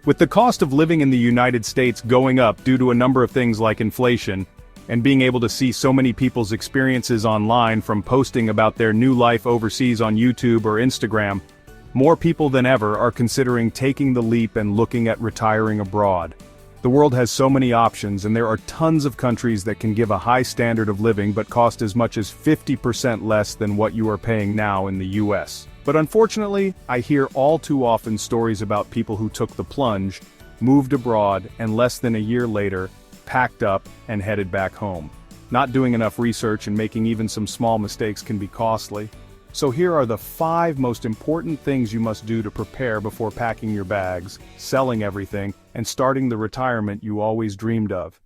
With the cost of living in the United States going up due to a number of things like inflation, and being able to see so many people's experiences online from posting about their new life overseas on YouTube or Instagram, more people than ever are considering taking the leap and looking at retiring abroad. The world has so many options, and there are tons of countries that can give a high standard of living but cost as much as 50% less than what you are paying now in the U.S. But unfortunately, I hear all too often stories about people who took the plunge, moved abroad, and less than a year later, packed up and headed back home. Not doing enough research and making even some small mistakes can be costly. So here are the 5 most important things you must do to prepare before packing your bags, selling everything, and starting the retirement you always dreamed of.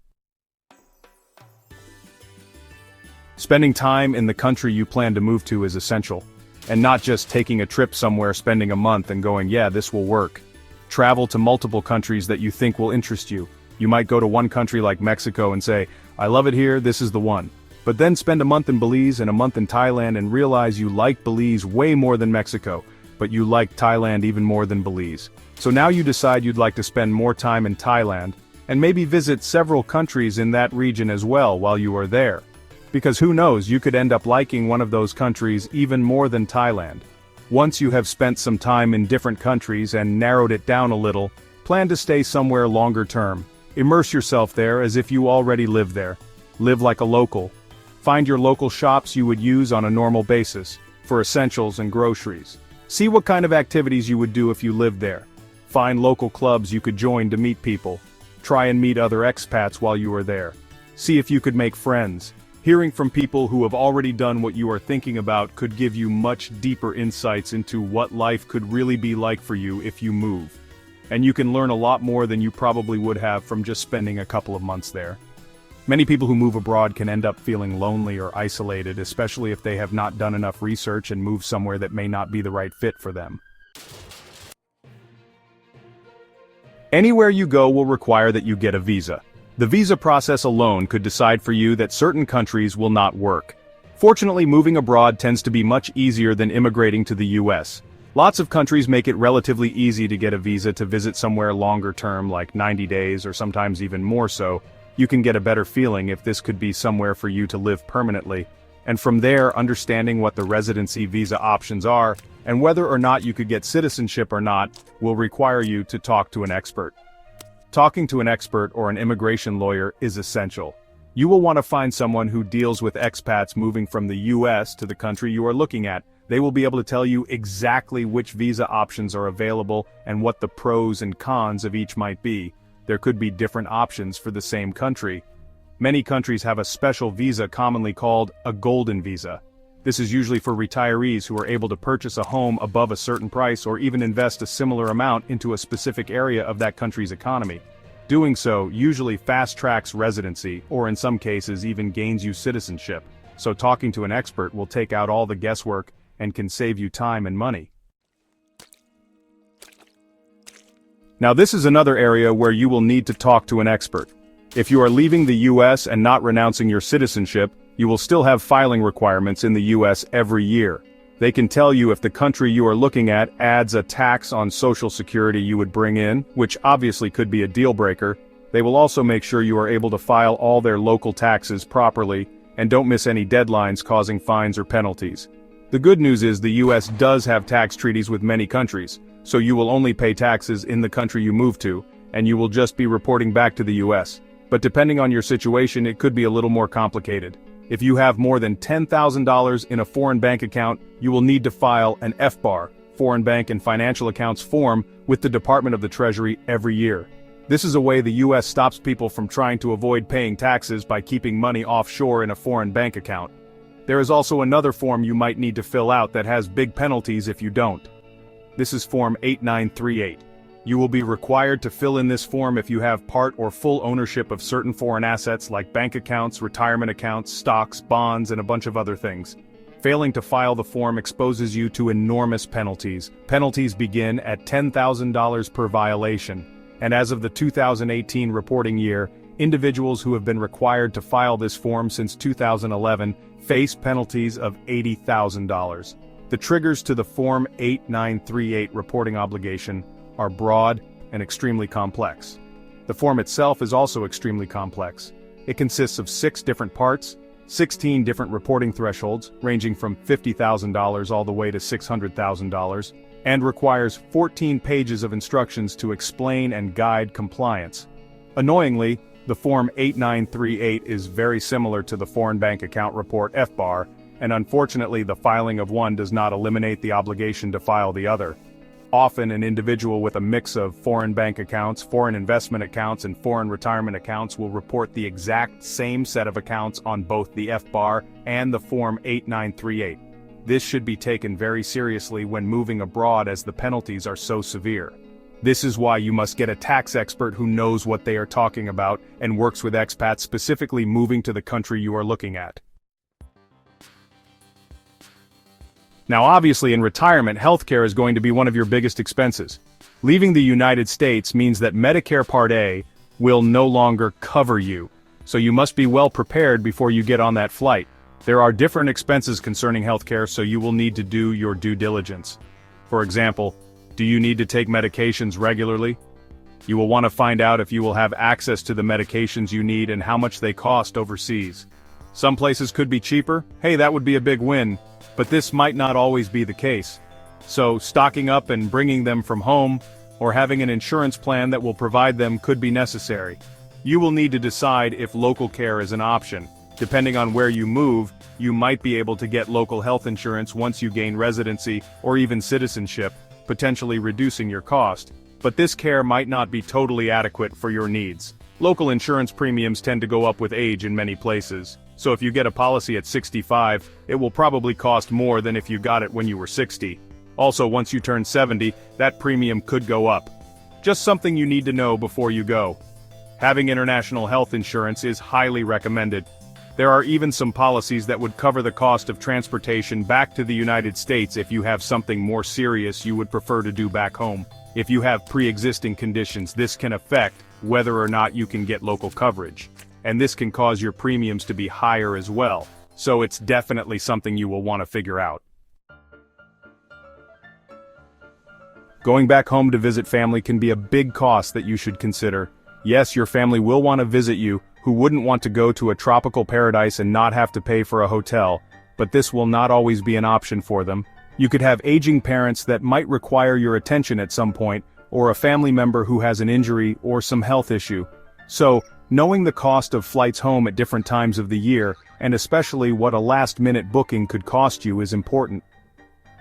Spending time in the country you plan to move to is essential. And not just taking a trip somewhere, spending a month and going, yeah, this will work. Travel to multiple countries that you think will interest you. You might go to one country like Mexico and say, I love it here, this is the one. But then spend a month in Belize and a month in Thailand and realize you like Belize way more than Mexico, but you like Thailand even more than Belize. So now you decide you'd like to spend more time in Thailand, and maybe visit several countries in that region as well while you are there. Because who knows, you could end up liking one of those countries even more than Thailand. Once you have spent some time in different countries and narrowed it down a little, plan to stay somewhere longer term. Immerse yourself there as if you already live there. Live like a local. Find your local shops you would use on a normal basis, for essentials and groceries. See what kind of activities you would do if you lived there. Find local clubs you could join to meet people. Try and meet other expats while you are there. See if you could make friends. Hearing from people who have already done what you are thinking about could give you much deeper insights into what life could really be like for you if you move. And you can learn a lot more than you probably would have from just spending a couple of months there. Many people who move abroad can end up feeling lonely or isolated, especially if they have not done enough research and moved somewhere that may not be the right fit for them. Anywhere you go will require that you get a visa. The visa process alone could decide for you that certain countries will not work. Fortunately, moving abroad tends to be much easier than immigrating to the U.S. Lots of countries make it relatively easy to get a visa to visit somewhere longer term, like 90 days or sometimes even more so. You can get a better feeling if this could be somewhere for you to live permanently, and from there understanding what the residency visa options are, and whether or not you could get citizenship or not, will require you to talk to an expert. Talking to an expert or an immigration lawyer is essential. You will want to find someone who deals with expats moving from the U.S. to the country you are looking at. They will be able to tell you exactly which visa options are available and what the pros and cons of each might be. There could be different options for the same country. Many countries have a special visa commonly called a golden visa. This is usually for retirees who are able to purchase a home above a certain price or even invest a similar amount into a specific area of that country's economy. Doing so usually fast-tracks residency, or in some cases even gains you citizenship, so talking to an expert will take out all the guesswork and can save you time and money. Now this is another area where you will need to talk to an expert. If you are leaving the U.S. and not renouncing your citizenship, you will still have filing requirements in the U.S. every year. They can tell you if the country you are looking at adds a tax on Social Security you would bring in, which obviously could be a deal breaker. They will also make sure you are able to file all their local taxes properly, and don't miss any deadlines causing fines or penalties. The good news is the U.S. does have tax treaties with many countries, so you will only pay taxes in the country you move to, and you will just be reporting back to the U.S. But depending on your situation, it could be a little more complicated. If you have more than $10,000 in a foreign bank account, you will need to file an FBAR, Foreign Bank and Financial Accounts form, with the Department of the Treasury every year. This is a way the U.S. stops people from trying to avoid paying taxes by keeping money offshore in a foreign bank account. There is also another form you might need to fill out that has big penalties if you don't. This is Form 8938. You will be required to fill in this form if you have part or full ownership of certain foreign assets like bank accounts, retirement accounts, stocks, bonds, and a bunch of other things. Failing to file the form exposes you to enormous penalties. Penalties begin at $10,000 per violation, and as of the 2018 reporting year, individuals who have been required to file this form since 2011 face penalties of $80,000. The triggers to the Form 8938 reporting obligation are broad and extremely complex. The form itself is also extremely complex. It consists of 6 different parts, 16 different reporting thresholds, ranging from $50,000 all the way to $600,000, and requires 14 pages of instructions to explain and guide compliance. Annoyingly, the Form 8938 is very similar to the Foreign Bank Account Report (FBAR), and unfortunately the filing of one does not eliminate the obligation to file the other. Often an individual with a mix of foreign bank accounts, foreign investment accounts, and foreign retirement accounts will report the exact same set of accounts on both the FBAR and the Form 8938. This should be taken very seriously when moving abroad as the penalties are so severe. This is why you must get a tax expert who knows what they are talking about and works with expats specifically moving to the country you are looking at. Now obviously in retirement, healthcare is going to be one of your biggest expenses. Leaving the United States means that Medicare Part A will no longer cover you, so you must be well prepared before you get on that flight. There are different expenses concerning healthcare, so you will need to do your due diligence. For example, do you need to take medications regularly? You will want to find out if you will have access to the medications you need and how much they cost overseas. Some places could be cheaper, hey, that would be a big win, but this might not always be the case. So stocking up and bringing them from home, or having an insurance plan that will provide them could be necessary. You will need to decide if local care is an option. Depending on where you move, you might be able to get local health insurance once you gain residency or even citizenship, potentially reducing your cost. But this care might not be totally adequate for your needs. Local insurance premiums tend to go up with age in many places. So if you get a policy at 65, it will probably cost more than if you got it when you were 60. Also, once you turn 70, that premium could go up. Just something you need to know before you go. Having international health insurance is highly recommended. There are even some policies that would cover the cost of transportation back to the United States if you have something more serious you would prefer to do back home. If you have pre-existing conditions, this can affect whether or not you can get local coverage. And this can cause your premiums to be higher as well, so it's definitely something you will want to figure out. Going back home to visit family can be a big cost that you should consider. Yes, your family will want to visit you, who wouldn't want to go to a tropical paradise and not have to pay for a hotel, but this will not always be an option for them. You could have aging parents that might require your attention at some point, or a family member who has an injury or some health issue. So, knowing the cost of flights home at different times of the year, and especially what a last-minute booking could cost you, is important.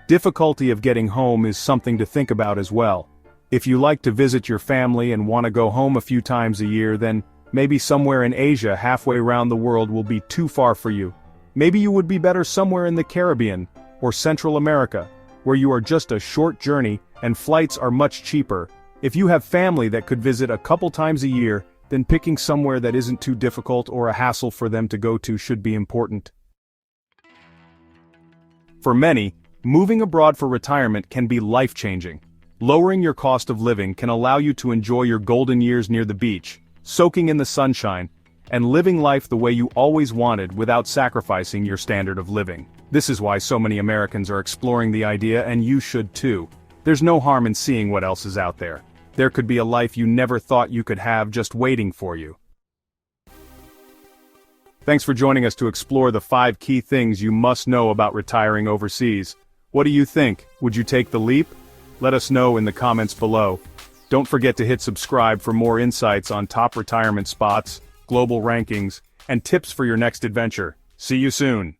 Difficulty of getting home is something to think about as well. If you like to visit your family and want to go home a few times a year, then maybe somewhere in Asia halfway around the world will be too far for you. Maybe you would be better somewhere in the Caribbean or Central America, where you are just a short journey and flights are much cheaper. If you have family that could visit a couple times a year, then picking somewhere that isn't too difficult or a hassle for them to go to should be important. For many, moving abroad for retirement can be life-changing. Lowering your cost of living can allow you to enjoy your golden years near the beach, soaking in the sunshine, and living life the way you always wanted without sacrificing your standard of living. This is why so many Americans are exploring the idea, and you should too. There's no harm in seeing what else is out there. There could be a life you never thought you could have just waiting for you. Thanks for joining us to explore the 5 key things you must know about retiring overseas. What do you think? Would you take the leap? Let us know in the comments below. Don't forget to hit subscribe for more insights on top retirement spots, global rankings, and tips for your next adventure. See you soon.